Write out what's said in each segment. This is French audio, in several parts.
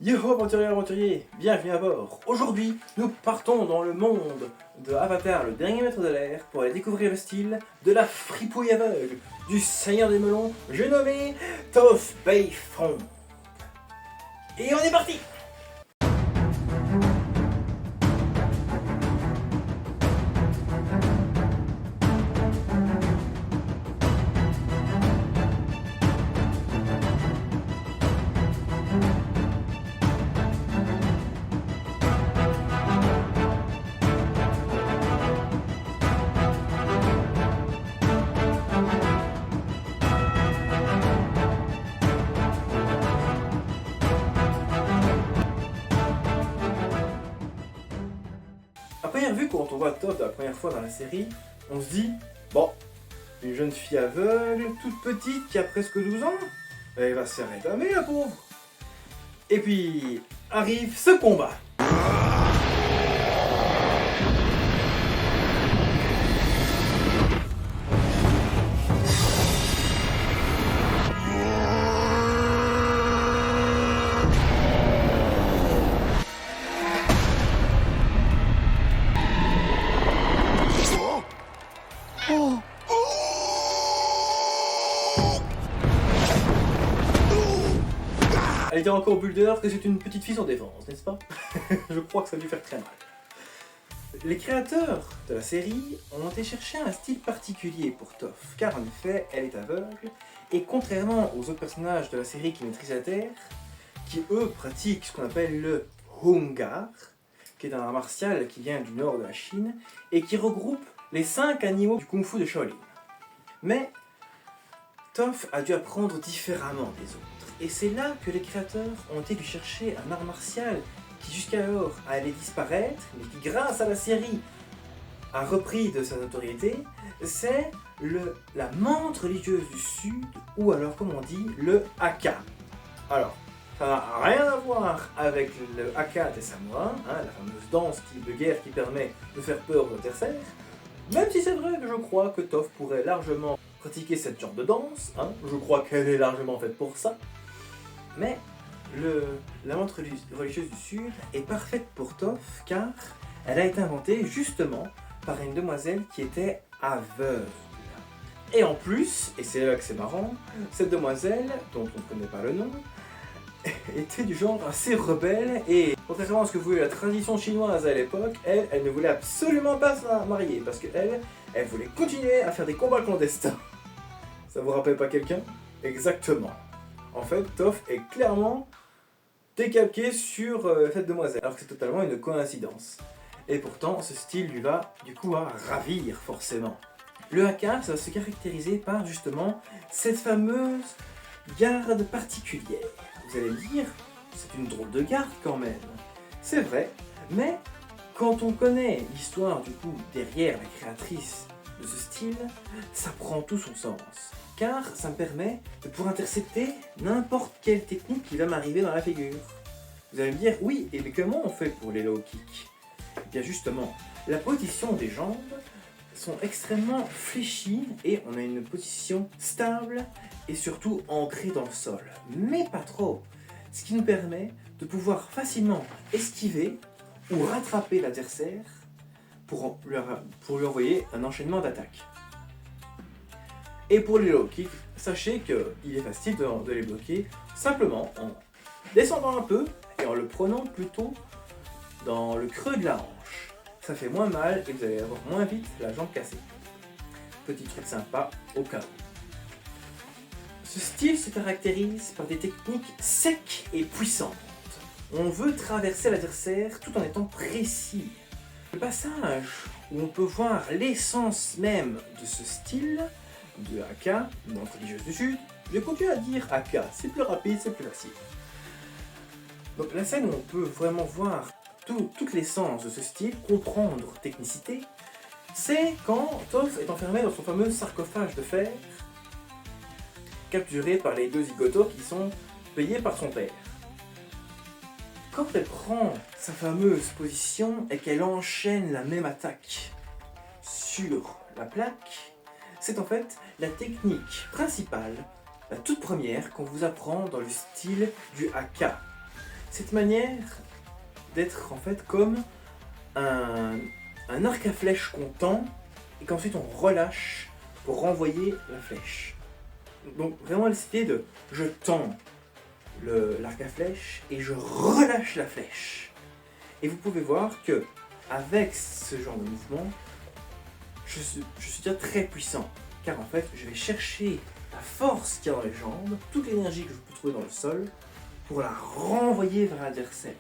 Yo aventuriers, aventuriers, bienvenue à bord. Aujourd'hui, nous partons dans le monde de Avatar, le dernier maître de l'air, pour aller découvrir le style de la fripouille aveugle du Seigneur des Melons, j'ai nommé Toph Beifong. Et on est parti! À première vue, quand on voit Toph la première fois dans la série, on se dit, bon, une jeune fille aveugle, toute petite, qui a presque 12 ans, elle va se faire rétamer la pauvre. Et puis, arrive ce combat. Elle était encore Bulder que c'est une petite fille sans défense, n'est-ce pas? Je crois que ça a dû faire très mal. Les créateurs de la série ont été chercher un style particulier pour Toph, car en effet, elle est aveugle, et contrairement aux autres personnages de la série qui maîtrisent la Terre, qui eux pratiquent ce qu'on appelle le Hungar, qui est un art martial qui vient du nord de la Chine, et qui regroupe les 5 animaux du Kung Fu de Shaolin. Mais Toph a dû apprendre différemment des autres. Et c'est là que les créateurs ont été lui chercher un art martial qui jusqu'alors allait disparaître, mais qui grâce à la série a repris de sa notoriété, c'est la menthe religieuse du Sud, ou alors comme on dit, le Haka. Alors, ça n'a rien à voir avec le Haka des Samoa, la fameuse danse de guerre qui permet de faire peur aux adversaires, même si c'est vrai que je crois que Toph pourrait largement pratiquer cette genre de danse, je crois qu'elle est largement faite pour ça. Mais la menthe religieuse du Sud est parfaite pour Toph car elle a été inventée justement par une demoiselle qui était aveugle. Et en plus, et c'est là que c'est marrant, cette demoiselle, dont on ne connaît pas le nom, était du genre assez rebelle et contrairement à ce que voulait la tradition chinoise à l'époque, elle ne voulait absolument pas se marier parce qu'elle voulait continuer à faire des combats clandestins. Ça vous rappelle pas quelqu'un? Exactement. En fait, Toph est clairement décalqué sur cette demoiselle, alors que c'est totalement une coïncidence. Et pourtant, ce style lui va du coup à ravir forcément. Le haka, ça va se caractériser par justement cette fameuse garde particulière. Vous allez me dire, c'est une drôle de garde quand même. C'est vrai, mais quand on connaît l'histoire du coup derrière la créatrice de ce style, ça prend tout son sens. Car ça me permet de pouvoir intercepter n'importe quelle technique qui va m'arriver dans la figure. Vous allez me dire, oui, et mais comment on fait pour les low kicks? Eh bien justement, la position des jambes sont extrêmement fléchies et on a une position stable et surtout ancrée dans le sol. Mais pas trop. Ce qui nous permet de pouvoir facilement esquiver ou rattraper l'adversaire pour lui envoyer un enchaînement d'attaques. Et pour les low kicks, sachez qu'il est facile de les bloquer simplement en descendant un peu et en le prenant plutôt dans le creux de la hanche. Ça fait moins mal et vous allez avoir moins vite la jambe cassée. Petit truc sympa au cas où. Ce style se caractérise par des techniques secs et puissantes. On veut traverser l'adversaire tout en étant précis. Le passage où on peut voir l'essence même de ce style de Haka, menthe religieuse du Sud, je continue à dire Haka, c'est plus rapide, c'est plus facile. Donc la scène où on peut vraiment voir toute l'essence de ce style, comprendre technicité, c'est quand Toph est enfermée dans son fameux sarcophage de fer, capturé par les 2 zigotos qui sont payés par son père. Quand elle prend sa fameuse position et qu'elle enchaîne la même attaque sur la plaque, c'est en fait la technique principale, la toute première qu'on vous apprend dans le style du haka. cette manière d'être en fait comme un arc à flèche qu'on tend et qu'ensuite on relâche pour renvoyer la flèche. Donc vraiment l'idée de je tends l'arc à flèche et je relâche la flèche. Et vous pouvez voir que avec ce genre de mouvement, je suis déjà très puissant. Car en fait, je vais chercher la force qu'il y a dans les jambes, toute l'énergie que je peux trouver dans le sol, pour la renvoyer vers l'adversaire,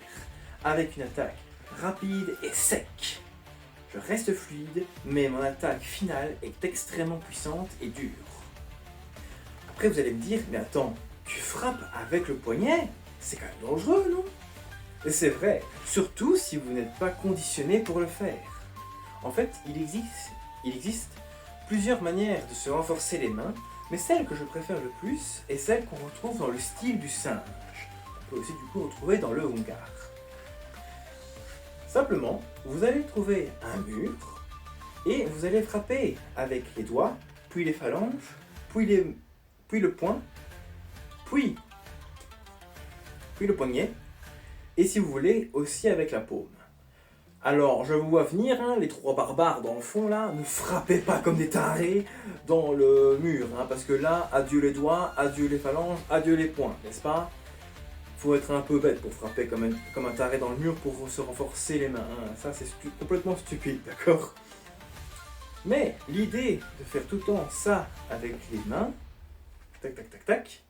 avec une attaque rapide et sec. Je reste fluide, mais mon attaque finale est extrêmement puissante et dure. Après vous allez me dire, mais attends, tu frappes avec le poignet? C'est quand même dangereux, non? Et c'est vrai, surtout si vous n'êtes pas conditionné pour le faire. En fait, il existe plusieurs manières de se renforcer les mains, mais celle que je préfère le plus est celle qu'on retrouve dans le style du singe. On peut aussi du coup retrouver dans le Hungar. Simplement, vous allez trouver un mur et vous allez frapper avec les doigts, puis les phalanges, puis le poing, puis le poignet, et si vous voulez aussi avec la paume. Alors, je vous vois venir, hein, les trois barbares dans le fond là, ne frappez pas comme des tarés dans le mur, hein, parce que là, adieu les doigts, adieu les phalanges, adieu les poings, n'est-ce pas? Faut être un peu bête pour frapper comme un taré dans le mur pour se renforcer les mains, hein. Ça c'est complètement stupide, d'accord? Mais l'idée de faire tout le temps ça avec les mains, tac tac tac tac,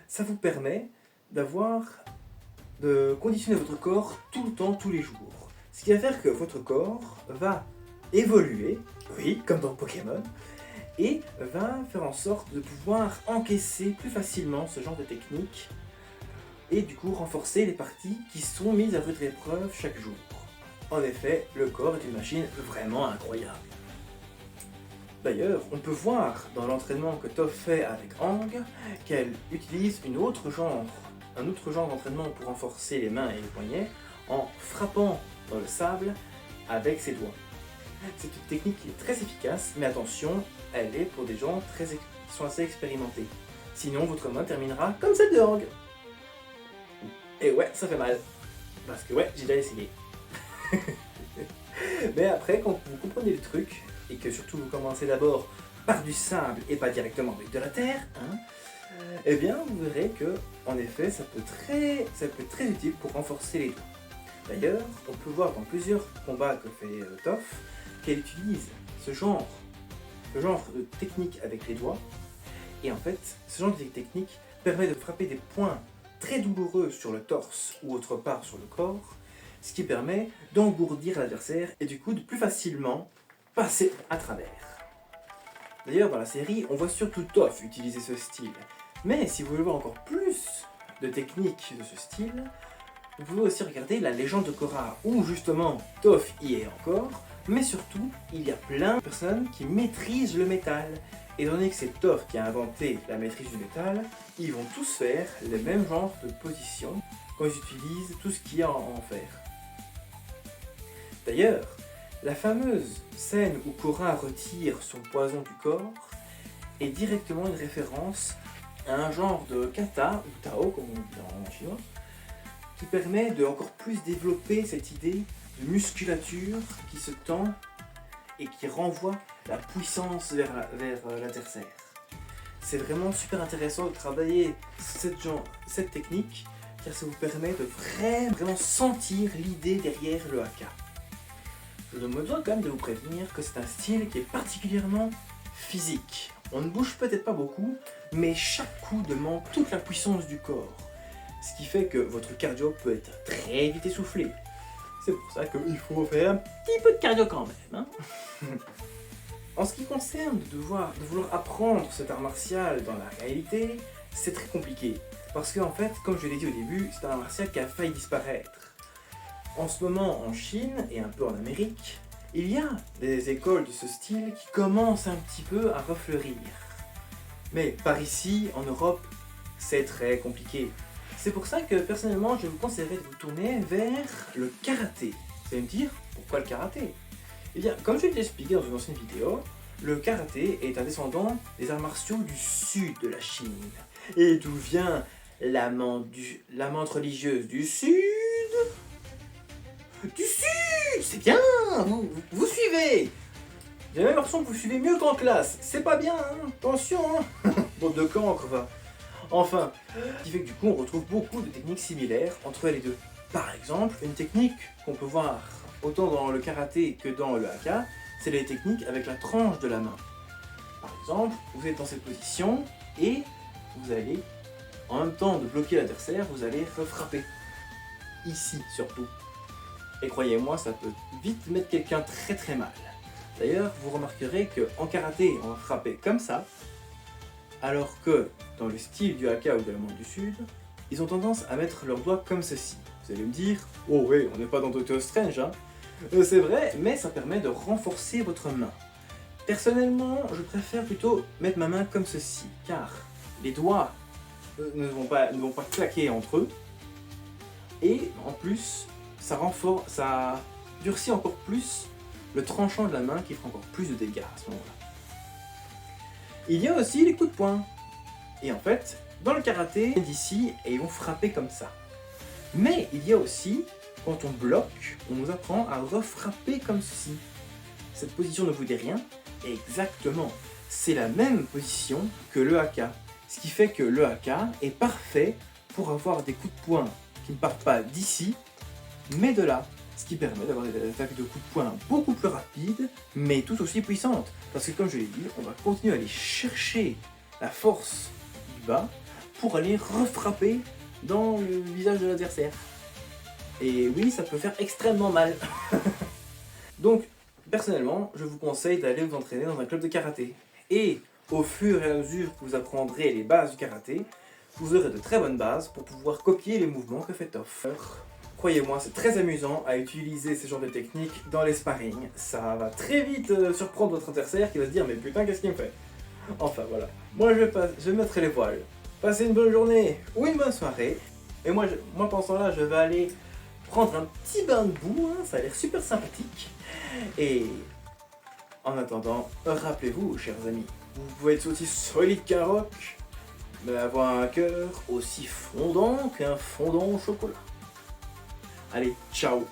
ça vous permet de conditionner votre corps tout le temps, tous les jours. Ce qui va faire que votre corps va évoluer, oui, comme dans Pokémon, et va faire en sorte de pouvoir encaisser plus facilement ce genre de technique et du coup renforcer les parties qui sont mises à votre épreuve chaque jour. En effet, le corps est une machine vraiment incroyable. D'ailleurs, on peut voir dans l'entraînement que Toph fait avec Aang qu'elle utilise un autre genre d'entraînement pour renforcer les mains et les poignets en frappant dans le sable avec ses doigts. C'est une technique qui est très efficace, mais attention, elle est pour des gens qui sont assez expérimentés. Sinon, votre main terminera comme celle de Aang. Et ouais, ça fait mal. Parce que ouais, j'ai déjà essayé. Mais après, quand vous comprenez le truc, et que surtout vous commencez d'abord par du sable et pas directement avec de la terre, hein, eh bien vous verrez que, en effet, ça peut être très utile pour renforcer les doigts. D'ailleurs, on peut voir dans plusieurs combats que fait Toph qu'elle utilise ce genre de technique avec les doigts. Et en fait, ce genre de technique permet de frapper des points très douloureux sur le torse ou autre part sur le corps, ce qui permet d'engourdir l'adversaire et du coup de plus facilement passer à travers. D'ailleurs, dans la série, on voit surtout Toph utiliser ce style. Mais si vous voulez voir encore plus de techniques de ce style, vous pouvez aussi regarder la légende de Korra, où justement Toph y est encore, mais surtout, il y a plein de personnes qui maîtrisent le métal. Et étant donné que c'est Toph qui a inventé la maîtrise du métal, ils vont tous faire les mêmes genres de positions quand ils utilisent tout ce qu'il y a en fer. D'ailleurs, la fameuse scène où Korra retire son poison du corps est directement une référence à un genre de kata, ou tao comme on dit en chinois, qui permet de encore plus développer cette idée de musculature qui se tend et qui renvoie la puissance vers l'adversaire. C'est vraiment super intéressant de travailler cette technique, car ça vous permet de vraiment sentir l'idée derrière le haka. Je me dois quand même de vous prévenir que c'est un style qui est particulièrement physique. On ne bouge peut-être pas beaucoup, mais chaque coup demande toute la puissance du corps. Ce qui fait que votre cardio peut être très vite essoufflé. C'est pour ça qu'il faut faire un petit peu de cardio quand même. Hein. En ce qui concerne de vouloir apprendre cet art martial dans la réalité, c'est très compliqué. Parce qu'en fait, comme je l'ai dit au début, c'est un art martial qui a failli disparaître. En ce moment, en Chine et un peu en Amérique, il y a des écoles de ce style qui commencent un petit peu à refleurir. Mais par ici, en Europe, c'est très compliqué. C'est pour ça que personnellement, je vous conseillerais de vous tourner vers le karaté. Vous allez me dire, pourquoi le karaté? Eh bien, comme je l'ai expliqué dans une ancienne vidéo, le karaté est un descendant des arts martiaux du sud de la Chine. Et d'où vient l'amante religieuse du Sud. Du Sud, c'est bien, vous suivez. J'ai même l'impression que vous suivez mieux qu'en classe. C'est pas bien, hein. Attention, hein. Bande de cancre, va. Enfin, ce qui fait que du coup on retrouve beaucoup de techniques similaires entre les deux. Par exemple, une technique qu'on peut voir autant dans le karaté que dans le haka, c'est les techniques avec la tranche de la main. Par exemple, vous êtes dans cette position et vous allez, en même temps de bloquer l'adversaire, vous allez refrapper. Ici surtout. Et croyez-moi, ça peut vite mettre quelqu'un très très mal. D'ailleurs, vous remarquerez qu'en karaté, on va frapper comme ça, alors que dans le style du haka ou de la Monde du Sud, ils ont tendance à mettre leurs doigts comme ceci. Vous allez me dire, oh oui, on n'est pas dans Doctor Strange, hein. C'est vrai, mais ça permet de renforcer votre main. Personnellement, je préfère plutôt mettre ma main comme ceci, car les doigts ne vont pas claquer entre eux, et en plus, ça durcit encore plus le tranchant de la main qui fera encore plus de dégâts à ce moment-là. Il y a aussi les coups de poing. Et en fait, dans le karaté, d'ici, et ils vont frapper comme ça. Mais il y a aussi, quand on bloque, on nous apprend à refrapper comme ceci. Cette position ne vous dit rien? Exactement. C'est la même position que le haka. Ce qui fait que le haka est parfait pour avoir des coups de poing qui ne partent pas d'ici, mais de là. Ce qui permet d'avoir des attaques de coups de poing beaucoup plus rapides, mais tout aussi puissantes. Parce que comme je l'ai dit, on va continuer à aller chercher la force du bas pour aller refrapper dans le visage de l'adversaire. Et oui, ça peut faire extrêmement mal. Donc, personnellement, je vous conseille d'aller vous entraîner dans un club de karaté. Et au fur et à mesure que vous apprendrez les bases du karaté, vous aurez de très bonnes bases pour pouvoir copier les mouvements que fait Toph. Croyez-moi, c'est très amusant à utiliser ce genre de techniques dans les sparring. Ça va très vite surprendre votre adversaire qui va se dire « Mais putain, qu'est-ce qu'il me fait ?» Enfin voilà, moi je mettrai les voiles. Passez une bonne journée ou une bonne soirée. Et moi pendant ce temps-là, je vais aller prendre un petit bain de boue, hein, ça a l'air super sympathique. Et en attendant, rappelez-vous, chers amis, vous pouvez être aussi solide qu'un roc, mais avoir un cœur aussi fondant qu'un fondant au chocolat. Allez, ciao!